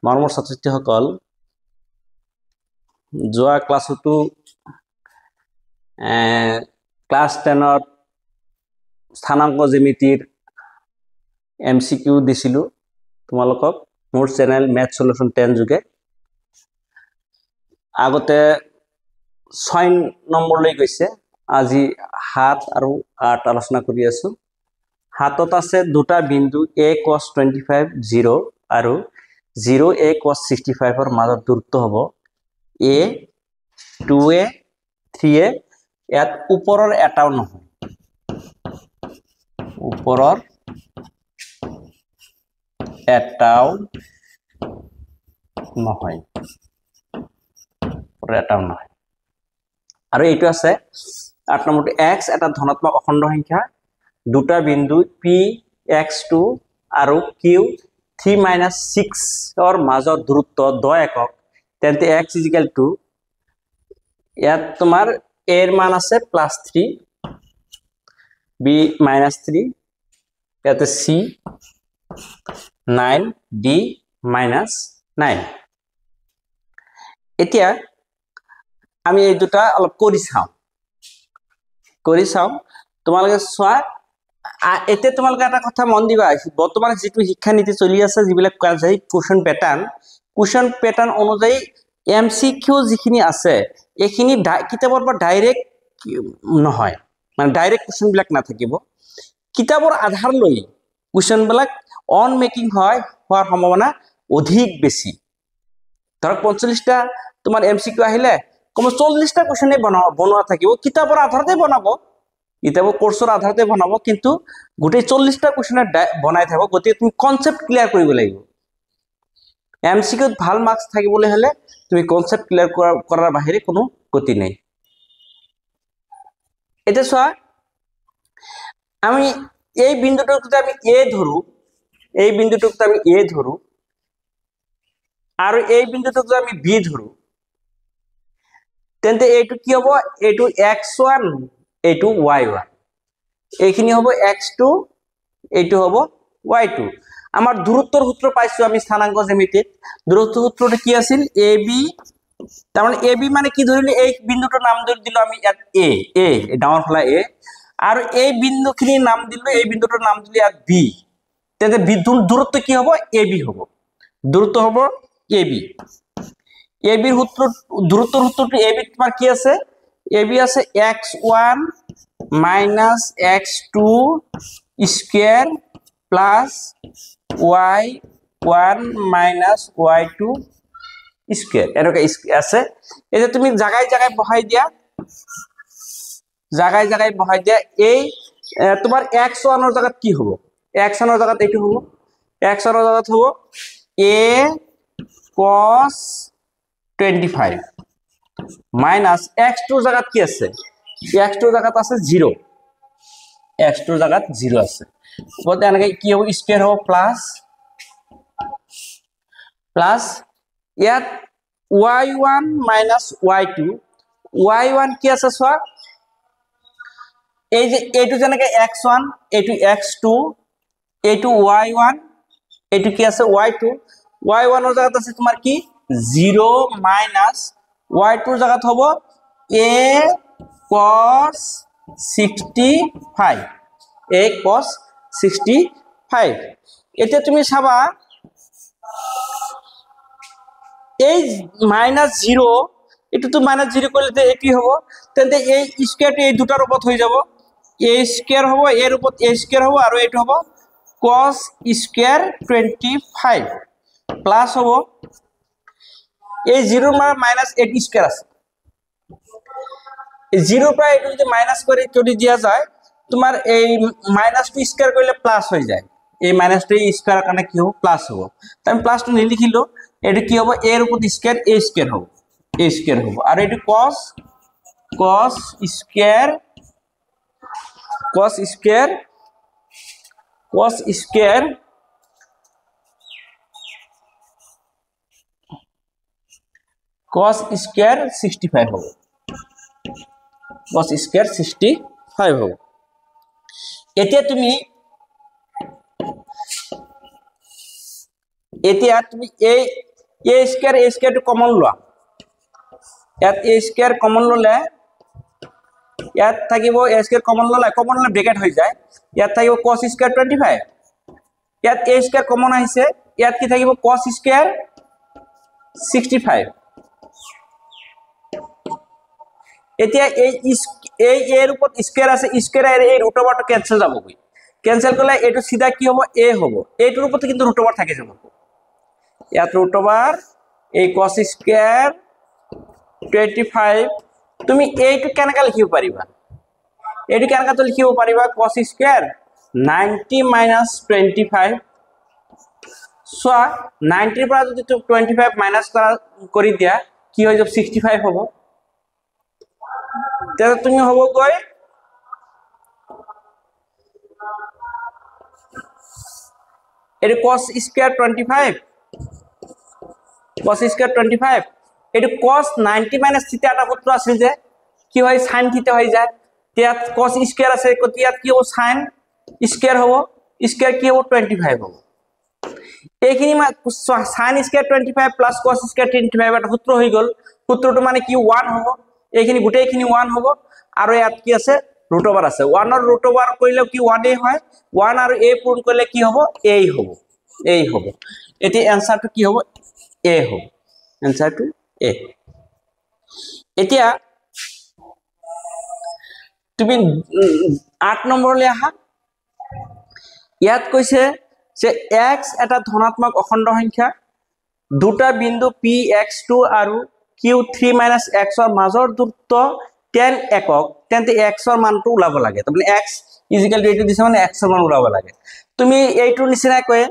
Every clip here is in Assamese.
মৰমৰ ছাত্ৰ-ছাত্ৰীসকল যোৱা ক্লাছতো ক্লাছ 10ত স্থানাংক জ্যামিতিৰ MCQ দিছিলো তোমালোকক মোৰ চেনেল ম্যাথ সলিউশন 10 যোগে আগতে 6 নম্বৰ লৈ গৈছে আজি 7 আৰু 8 আলোচনা কৰি আছো 7ত আছে দুটা বিন্দু a cos 25 0 আৰু 0 a cos 65 ৰ মাজত দূৰত্ব হ'ব a 2a 3a ইয়াত ওপৰৰ এটাও নহয় ওপৰৰ এটাও নহয় আৰু এইটো আছে 8 নম্বৰটো x এটা ধনাত্মক অখণ্ড সংখ্যা দুটা বিন্দু p x2 আৰু q 3 - 6 ৰ মাজত দূৰত্ব 10 একক তেন্তে x = ইয়াত তোমাৰ a এর মান আছে +3 b -3 ইয়াতে c 9 d -9 এতিয়া আমি এই দুটা অলপ কৰি চাও তোমালোকে চোৱা এতে তোমালোকে এটা কথা মন দিবা বৰ্তমান যেটো শিক্ষা নীতি চলি আছে যিবিলাক কোৱেশ্চন প্যাটাৰ্ন অনুযায়ী MCQ যিখিনি আছে এখিনি কিতাবৰ পৰা ডাইৰেক্ট নহয় মানে ডাইৰেক্ট কোৱেশ্চন বিলাক নাথাকিব কিতাবৰ আধাৰ লৈ কোৱেশ্চন বিলাক অন মেকিং হোৱাৰ সম্ভাৱনা অধিক বেছি ধৰক 45টা তোমাৰ MCQ আহিলে কম 40টা কোৱেশ্চনে বনোৱা থাকিব কিতাবৰ আধাৰতে বনাব কিতাবৰ কোৰ্সৰ আধাৰতে বনাব কিন্তু গোটেই 40টা কোৱেশ্চন বনাই থাকব গতি তুমি কনসেপ্ট ক্লিয়াৰ কৰিব লাগিব MCQ ত ভাল মাৰ্কস থাকিবলৈ হলে তুমি কনসেপ্ট ক্লিয়াৰ কৰাৰ বাহিৰে কোনো গতি নাই এটা চোৱা আমি এই বিন্দুটোকে আমি A ধৰু এই বিন্দুটোকে আমি A ধৰু আৰু এই বিন্দুটোকে আমি B ধৰু তেন্তে এইটো কি হ'ব এইটো x1 এইটো y1 এইখিনি হ'ব x2 এইটো হ'ব y2 আমাৰ দূৰত্বৰ সূত্ৰ পাইছো আমি স্থানাঙ্ক জ্যামিতিত দূৰত্বৰ সূত্ৰটো কি আছিল ab তাৰ মানে ab মানে কি ধৰিলে এই বিন্দুটোৰ নাম দিলো আমি ইয়াত a ডাঙৰ ফলা a আৰু এই বিন্দুখিনিৰ নাম দিলো এই বিন্দুটোৰ নাম দিলো ইয়াত b তেন্তে দূৰত্ব কি হ'ব ab হ'ব দূৰত্ব হ'ব ab ab এৰ সূত্ৰ দূৰত্বৰ সূত্ৰটো ab তোমাৰ কি আছে ab আছে x1 - x2 square plus y1 - y2 square এরকম আছে এটা তুমি জায়গায় জায়গায় বহাই দিয়া এই তোমার x1 এর জায়গা কি হবে x1 এর জায়গা এইটো হবে x1 এর জায়গা হবে a cos 25 মাইনাস x2 জায়গা কি আছে x2 জায়গা আছে 0 x2 জায়গা 0 আছে বলতে এনেকে কি হবে স্কয়ার হবে প্লাস ইয়াত y1 - y2 y1 কি আছে সোয়া এই যে এইটো যেনেকে x1 এইটো x2 এইটো y1 এইটো কি আছে y2 y1 এর জায়গা আছে তোমার কি 0 মাইনাস y2 জায়গা হবো a cos 65 a cos 65 এটা তুমি চাবা এই -0 এটা তো -0 করলে তো কি হবে তেন্তে এই স্কয়ারটি এই দুটার উপর হয়ে যাব a স্কয়ার হবে এর উপর a স্কয়ার হবে আর এটা হবে cos স্কয়ার 25 প্লাস হবে এই 0 মাইনাস 8 স্কয়ার আছে এই 0 প্রায় এটা যদি মাইনাস করে যদি দেয়া যায় তোমার এই -2 স্কয়ার করলে প্লাস হয়ে যায় এই -2 স্কয়ার কারণে কি হবে প্লাস হবে তাই আমি প্লাস 2 নিয়ে লিখিলো এটা কি হবে এর উপর স্কয়ার a স্কয়ার হবে আর এটা cos স্কয়ার cos স্কয়ার 65 হবে cos স্কয়ার 65 হবে এতিয়া তুমি এতিয়া তুমি এই a স্কয়াৰটো কমন লোৱা ইয়াত a স্কয়াৰ কমন ললে ইয়াত থাকিব a স্কয়াৰ কমন ললে ব্ৰেকেট হৈ যায় ইয়াত থাকিব cos স্কয়াৰ 25 ইয়াত a স্কয়াৰ কমন আহিছে ইয়াত কি থাকিব cos স্কয়াৰ 65 এতিয়া এই এর উপর স্কয়ার আছে স্কয়ার এর এই রুট ওভারটো ক্যান্সেল যাবগৈ ক্যান্সেল করলে এটো সিধা কি হবে a হবে এইটোর উপর কিন্তু রুট ওভার থাকে যাব ইয়াত রুট ওভার এই cos স্কয়ার 25 তুমি এইটো কেনেকা লিখিব পাৰিবা এইটো কেনেকা তো লিখিব পাৰিবা cos স্কয়াৰ 90 minus 25 সো 90 এৰ পৰা যদি তুমি 25 মাইনাস কৰি দিয়া কি হৈ যাব 65 হ'ব তাহলে তুমি হবো কই এর cos স্কয়ার 25 এর cos 90 মাইনাস থিটা টা সূত্র আছিল যে কি হয় sin থিটা হৈ যায় ইয়াত cos স্কয়ার আছে কতিয়াত কি হ'ব sin স্কয়ার হ'ব স্কয়ার কি হ'ব 25 হ'ব এইখিনি sin square 25 plus cos square 25 এটা সূত্র হৈ গল সূত্রটো মানে কি 1 হ'ব এইখিনি গুটেইখিনি 1 হ'ব আৰু ইয়াত কি আছে ৰুট ওভাৰ আছে 1 ৰ ৰুট ওভাৰ কৰিলে কি 1 এ হয় 1 আৰু a পূৰণ কৰিলে কি হ'ব a হ'ব এটি আনসারটো কি হ'ব a হ'ব আনসারটো a এতিয়া তুমি 8 নম্বৰলৈ আহা ইয়াত কৈছে যে x এটা ধনাত্মক অখণ্ড সংখ্যা দুটা বিন্দু px2 আৰু q3 - x ৰ মাজৰ দূৰত্ব 10 একক তেন্তে x ৰ মানটো ওলাব লাগে মানে x = এইটো দিছে মানে x ৰ মান ওলাব লাগে তুমি এইটো নিচিনা কয়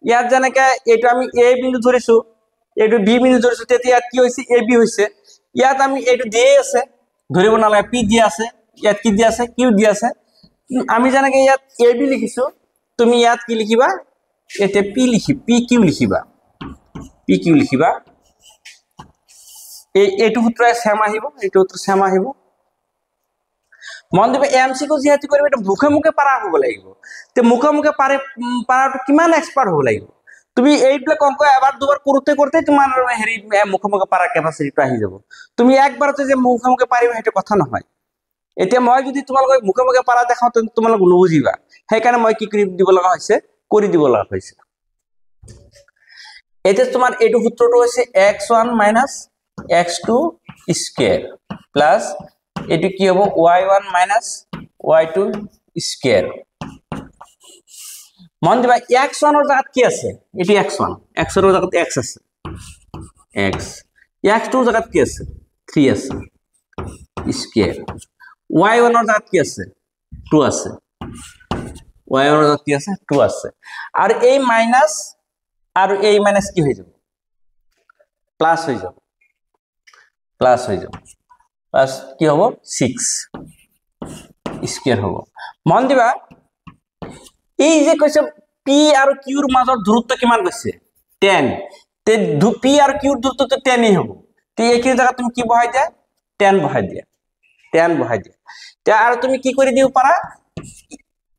ইয়াত জনকে এইটো আমি a বিন্দু ধৰিছো এইটো b বিন্দু ধৰিছো তেতিয়া কি হৈছে ab হৈছে ইয়াত আমি এইটো দিয়ে আছে ধৰিব নালাগে p দিয়া আছে ইয়াত কি দিয়া আছে q দিয়া আছে আমি জনকে ইয়াত ab লিখিছো তুমি ইয়াত কি লিখিবা এতে pq লিখিবা এইটো সূত্র সেম আহিব এইটো সূত্র সেম আহিব মন দিবে এমসিকিউ যেহেতু কৰিবে এটা মুখে মুখে পাৰা হ'ব লাগিব তে মুখে মুখে পাৰাটো কিমান এক্সপাৰ্ট হ'ব লাগিব তুমি এইবিলাক অঙ্ক এবাৰ দুবাৰ কৰতে তোমাৰ হেৰি মুখে মুখে পাৰা ক্যাপাসিটিটো আহি যাব তুমি একবাৰতে যে মুখে মুখে পাৰিবা এটা কথা নহয় এতিয়া মই যদি তোমালোকক মুখে মুখে পাৰা দেখাও তোমালোক নুবুজিবা সেইকাৰণে মই কি কৰি দিব লগা হৈছে এতিয়া তোমাৰ এইটো সূত্ৰটো হৈছে x1 - x2 স্কয়ার প্লাস এটি কি হবে y1 - y2 স্কয়ার মন দিবা x1 এর জায়গাত কি আছে এটি x1 x এর জায়গাত x আছে x x2 এর জায়গাত কি আছে 3 আছে স্কয়ার y1 এর জায়গাত কি আছে 2 আছে y1 এর জায়গাত কি আছে 2 আছে আর এই মাইনাস আর এই মাইনাস কি হয়ে যাবে প্লাস হয়ে যাবে প্লাস কি হবো 6 স্কয়ার হবো মন দিবা এই যে কইছে p আর q এর মাজৰ দূৰত্ব কিমান গৈছে 10 তে p আর q এর দূরত্ব তো 10 ই হবো তে একি জায়গা তুমি কি বহাই দিয়া 10 বহাই দিয়া তে আর তুমি কি করে দিও পারা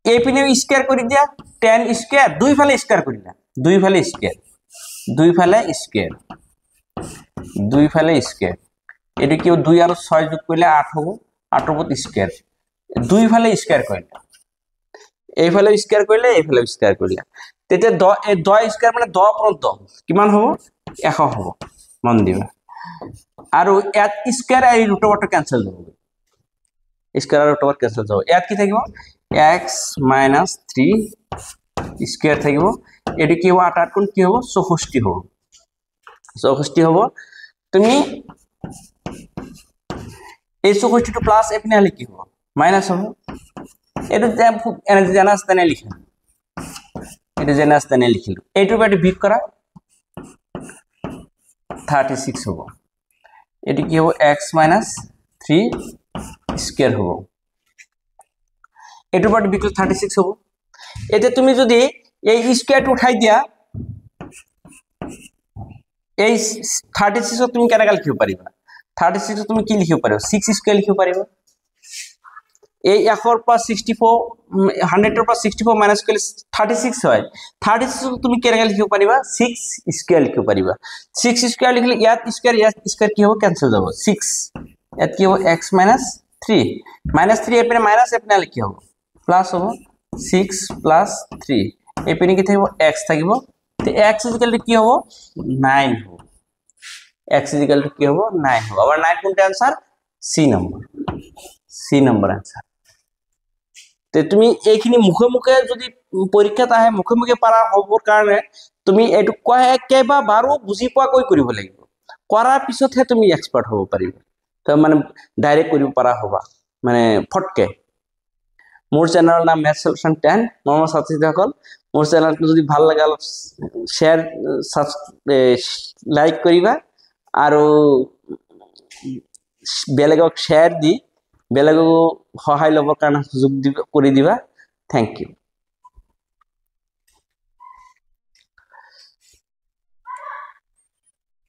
এই পিনে স্কয়ার করে দিয়া 10 স্কয়ার দুই ফালে স্কয়ার করিলা দুই ফালে স্কয়ার এটা কি 2 আর 6 যোগ করলে 8 হবে 8 উপর স্কয়ার দুই ফালে স্কয়ার করিলা এই ফালে স্কয়ার করলে এই ফালে স্কয়ার করিলা তেতে 10 স্কয়ার মানে 10 পর্যন্ত কিমান হবে 100 হবে মন দিবা আর এত স্কয়ার এই রুট ওভারটা ক্যান্সেল হবে স্কয়ার আর রুট ওভার ক্যান্সেল হবে এত কি থাকিব x - 3 স্কয়ার থাকিব এটি কি হবে 8 কোণ কি হবে 64 হবে তুমি এই 64 টু প্লাস এপিনে হলে কি হবে মাইনাস হবে এটা জানা আছে না লিখা লিখিলো এইটোৰ পৰা বিয়োগ কৰা 36 হ'ব এটি কি হ'ব x - 3 স্কয়াৰ হ'ব এইটোৰ পৰা বিয়োগ 36 হ'ব এতে তুমি যদি এই স্কয়াৰটো উঠাই দিয়া এই 36 তুমি কেনেকা লিখিব পাৰিবা 36 তুমি কি লিখিব পাৰিবা 6 স্কয়াৰ লিখিব পাৰিবা এই 100 পৰা 64 100 পৰা 64 মাইনাস কৰিলে 36 হয় 36 তুমি কেনেকৈ লিখিব পাৰিবা 6 স্কয়াৰ লিখিব পাৰিবা 6 স্কয়ার লিখিলে ইয়াত স্কয়ার কি হ'ব কেনসেল যাব 6 ইয়াত কি হ'ব x - 3 -3 এপিনে মাইনাস এপিনে কি হ'ব প্লাস হ'ব 6 + 3 এপিনে কি থাকিব x থাকিব তে x কি হ'ব 9 হ'ব x কি হ'ব 9 হ'ব আবার 9 কোনটা आंसर সি নম্বৰ आंसर তে তুমি এইখিনি মুখে মুখে যদি পৰীক্ষাত আহে মুখে মুখে পাৰা হ'বৰ কাৰণে তুমি এটো কেবা বাৰো বুজি পোৱা কৈ কৰিব লাগিব কৰাৰ পিছতহে তুমি এক্সপাৰ্ট হ'ব পাৰিবা তো মানে ডাইৰেক্ট কৰিব পাৰা হ'বা মানে ফটকে মোৰ চেনেলৰ নাম ম্যাথ সলিউশন 10 মৰমৰ ছাত্ৰীসকল মোৰ চেনেলটো যদি ভাল লাগে অলপ শেয়াৰ লাইক কৰিবা আৰু বেলেগক শেয়াৰ দি বেলেগক সহায় লবৰ কাৰণে সুযোগ কৰি দিবা থ্যাংক ইউ